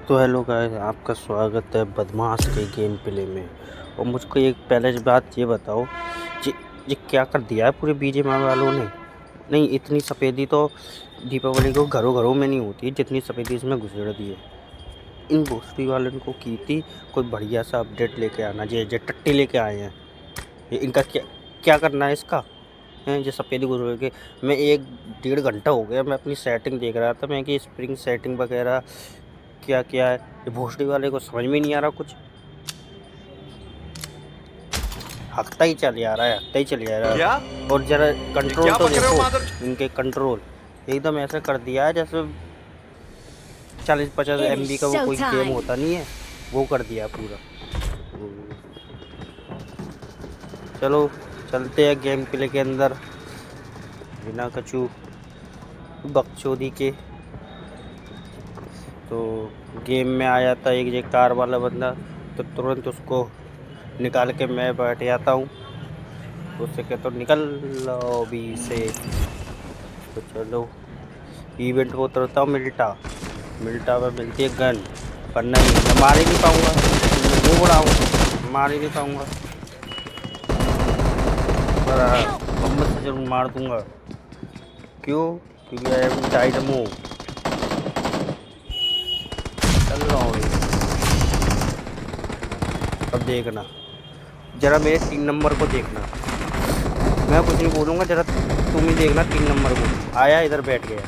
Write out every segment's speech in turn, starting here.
तो hello guys, आपका स्वागत है बदमाश के गेम प्ले में। और मुझको एक पहले बात ये बताओ, ये क्या कर दिया है पूरे बीजेएमआई वालों ने। नहीं, इतनी सफ़ेदी तो दीपावली को घरों घरों में नहीं होती जितनी सफ़ेदी इसमें घुसेड़ दी है। इन भोसड़ी वालों को की थी कोई बढ़िया सा अपडेट लेके आना, ये टट्टी लेके आए हैं। ये इनका क्या क्या करना है इसका है, ये सफ़ेदी घुसेड़ के। मैं 1-1.5 घंटा हो गया, मैं अपनी सेटिंग देख रहा था, मैं कि स्प्रिंग सेटिंग वगैरह क्या क्या है। ये भोसड़ी वाले को समझ में नहीं आ रहा कुछ, हकता ही चल आ रहा है क्या? और जरा कंट्रोल क्या तो पकड़ रहे हो देखो, इनके कंट्रोल एकदम ऐसा कर दिया है जैसे 40-50 MB का वो कोई गेम होता नहीं है, वो कर दिया पूरा। चलो चलते हैं गेम प्ले के अंदर बिना कछु बकचोदी के। तो गेम में आ जाता है एक कार वाला बंदा, तो तुरंत उसको निकाल के मैं बैठ जाता हूँ। उससे कहता हूँ निकल लॉबी से। तो चलो इवेंट में उतरता हूँ। मिल्टा में मिलती है गन, पर नहीं, मैं मार ही नहीं पाऊँगा, मुँह उड़ाऊँ, मार ही नहीं पाऊँगा, पर मोहम्मद से जरूर मार दूँगा। क्यों? क्योंकि आई एम डायनामो। चल रहा हूँ। अब देखना जरा मेरे 3 नंबर को देखना, मैं कुछ नहीं बोलूँगा, जरा तुम ही देखना। 3 नंबर को आया, इधर बैठ गया।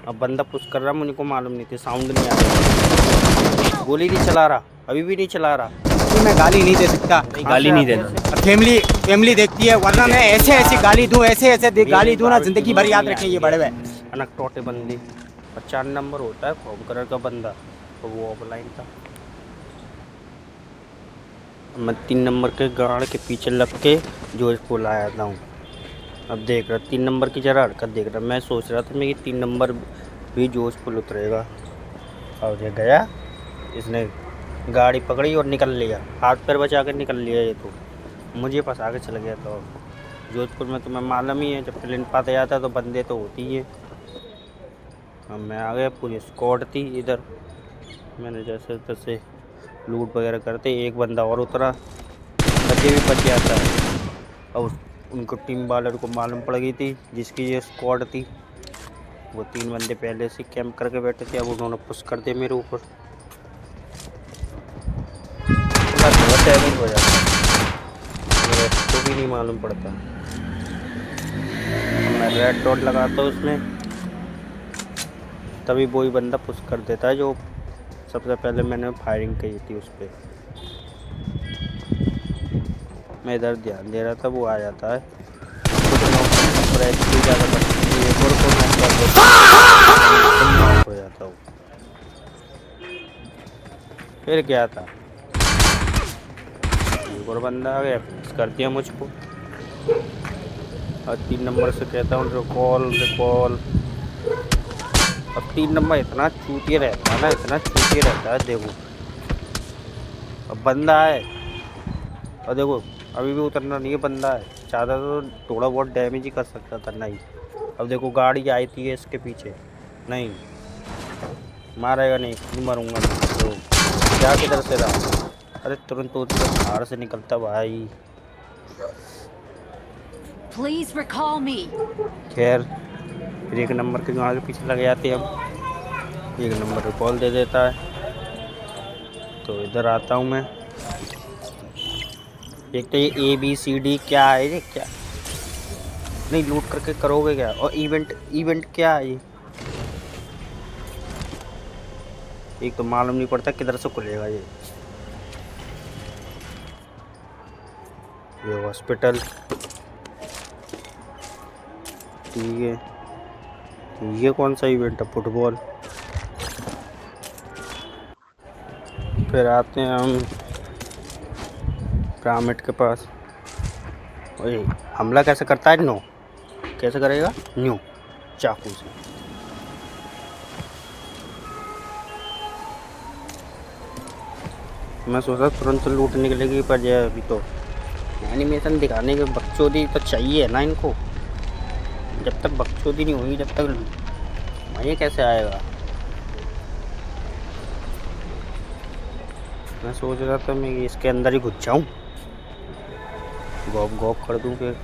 अब बंदा पुश कर रहा, मुझे को मालूम नहीं थी, साउंड नहीं आ रहा, गोली नहीं चला रहा, अभी भी नहीं चला रहा। तो मैं गाली नहीं दे सकता, गाली नहीं देना। फैमिली देखती है, वरना मैं ऐसे ऐसी गाली दूं, ऐसे गाली दूं ना, जिंदगी भर याद रखें ये बड़े हुए। अनक टोटे बंदे। और 4 नंबर होता है फॉर्म कलर का बंदा, तो वो ऑफलाइन था। मैं 3 नंबर के गाड़ के पीछे लग के जो इसको लाया था हूँ। अब देख रहा 3 नंबर की जरा हरकत देख रहा, मैं सोच रहा था मैं कि 3 नंबर भी जोशफुल उतरेगा, और ये गया, इसने गाड़ी पकड़ी और निकल लिया, हाथ पैर बचा कर निकल लिया। ये तो मुझे पास आगे चल गया। तो जोधपुर में तुम्हें मालूम ही है, जब प्लेन पाते जाता है तो बंदे तो होती ही है। अब मैं आ गया, पूरी स्क्वाड थी इधर, मैंने जैसे तैसे लूट वगैरह करते, एक बंदा और उतरा, बच्चे भी बच जाता है। और उनको टीम वाले को मालूम पड़ गई थी जिसकी ये स्क्वाड थी, वो 3 बंदे पहले से कैंप करके बैठे थे, अब उन्होंने पुश कर दिया मेरे ऊपर। बहुत डैमेज हो जाता है, मेरे को भी नहीं मालूम पड़ता। मैं रेड डॉट लगाता हूँ उसमें, तभी वही बंदा पुश कर देता है जो सबसे पहले मैंने फायरिंग की थी उस पर। मैं इधर ध्यान दे रहा था, वो आ जाता है, हो जाता हूँ। फिर क्या था, एक और बंदा आ गया, कर दिया मुझको। और 3 नंबर से कहता हूँ रिकॉल। अब 3 नंबर इतना चूतिया रहता है ना, इतना चूतिया रहता है। देखो अब बंदा है, और देखो अभी भी उतरना नहीं है, बंदा है, चाहता तो थोड़ा बहुत डैमेज ही कर सकता था, नहीं। अब देखो गाड़ी आई थी इसके पीछे, नहीं मारेगा, नहीं मरूंगा नहीं। तो क्या किधर से रहा, अरे तुरंत तो बाहर से निकलता भाई। Please recall me. खैर फिर 1 नंबर के आगे पीछे लग जाते हैं, अब 1 नंबर रिकॉल दे देता है। तो इधर आता हूँ मैं, देखते ये ABCD क्या है, ये क्या नहीं लूट करके करोगे क्या, और इवेंट क्या है ये, एक तो मालूम नहीं पड़ता किधर से खुलेगा ये हॉस्पिटल। ठीक है, तो ये कौन सा इवेंट है, फुटबॉल। फिर आते हैं हम पिरामिड के पास। ओए हमला कैसे करता है, नो कैसे करेगा, न्यू चाकू से। मैं सोचा तुरंत लूट निकलेगी, पर ये अभी तो एनिमेशन दिखाने के बकचोदी तो चाहिए ना इनको। जब तक बकचोदी नहीं होगी, जब तक ये कैसे आएगा। मैं सोच रहा था मैं इसके अंदर ही घुस जाऊँ, गॉप गॉप कर दूँ फिर।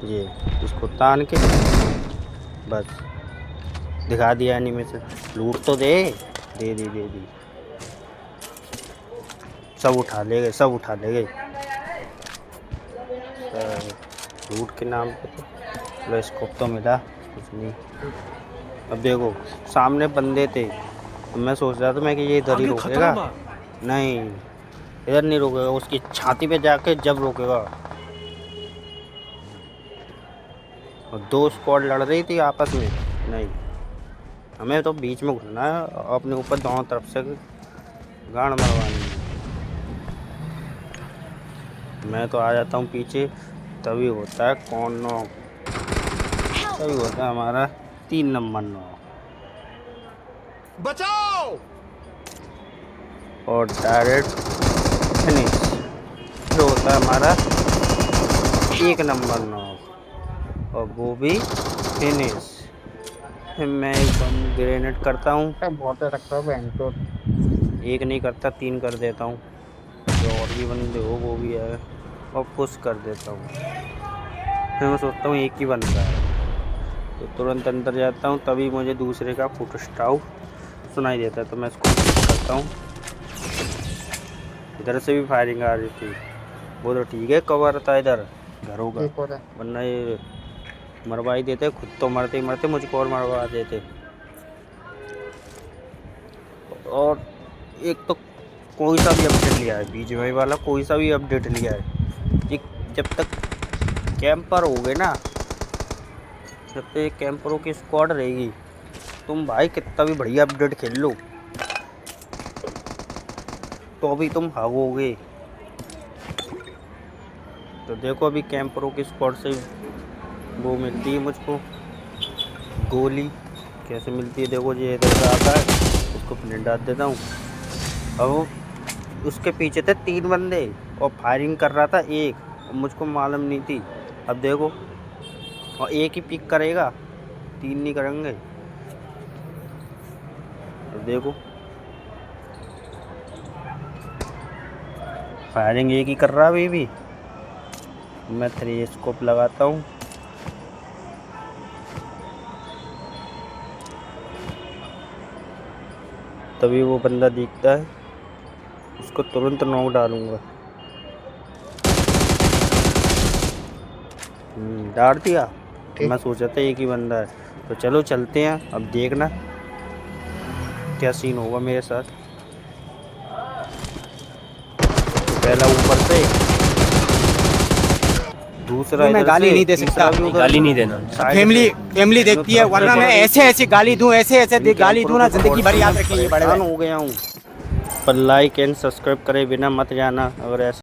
ये इसको तान के बस दिखा दिया एनिमेशन। लूट तो दे दे दी दे दी। सब उठा ले गए, सब उठा ले गए। लूट के नाम पे तो स्कोप तो मिला कुछ नहीं। अब देखो सामने बंदे थे, तो मैं सोच रहा था मैं कि ये इधर ही रोकेगा, नहीं इधर नहीं रोकेगा, उसकी छाती पे जाके जब रोकेगा। और 2 स्क्वाड लड़ रही थी आपस में, नहीं हमें तो बीच में घुसना है, अपने ऊपर दोनों तरफ से गाड़ मरवानी है। मैं तो आ जाता हूँ पीछे, तभी होता है कौन नॉक, तभी होता है हमारा 3 नंबर नॉक। बचाओ। और डायरेक्ट फिनिश, जो होता है हमारा 1 नंबर नॉक, और वो भी फिनिश। फिर मैं एक बम ग्रेनेड करता हूँ, एक नहीं करता 3 कर देता हूँ, जो और भी बंदे हो वो भी है, और पुश कर देता हूँ। फिर मैं सोचता हूँ एक ही बंदा है, तो तुरंत अंदर जाता हूँ, तभी मुझे दूसरे का फुट स्टाउ सुनाई देता है, तो मैं इसको करता हूँ। इधर से भी फायरिंग आ रही थी, वो तो ठीक है कवर था इधर घरों का, वरना ये मरवा ही देते, खुद तो मरते ही मरते मुझको और मरवा देते। और एक तो कोई सा भी अपडेट लिया है बीजीएमआई वाला, कोई सा भी अपडेट लिया है, एक जब तक कैंपर हो गए ना, जब तक एक कैंपरों की स्क्वाड रहेगी, तुम भाई कितना भी बढ़िया अपडेट खेल लो तो अभी तुम भागोगे। तो देखो अभी कैंपरों की स्क्वाड से वो मिलती है मुझको गोली, कैसे मिलती है देखो, ये इधर से आता है, उसको प्लेट डाल देता हूँ। अब उसके पीछे थे 3 बंदे और फायरिंग कर रहा था एक, और मुझको मालूम नहीं थी। अब देखो, और एक ही पिक करेगा, 3 नहीं करेंगे। अब देखो फायरिंग एक ही कर रहा है अभी। मैं 3 स्कोप लगाता हूँ, तभी वो बंदा दिखता है, उसको तुरंत नॉक डालूंगा। डाल दिया। मैं सोचा था एक ही बंदा है, तो चलो चलते हैं, अब देखना क्या सीन होगा मेरे साथ। पहला ऊपर से, दूसरा मैं इधर गाली से, नहीं दे तीसरा सकता, भी उधर गाली से। नहीं देना। साइड फैमिली से। फैमिली देखती है, वरना मैं ऐसे ऐसी गाली दूं, ऐसे ऐसे गाली दूं ना, जिंदगी भर याद रखें ये बड़े परेशान हो गया हूँ। पर लाइक एंड सब्सक्राइब करे बिना मत जाना, अगर ऐसा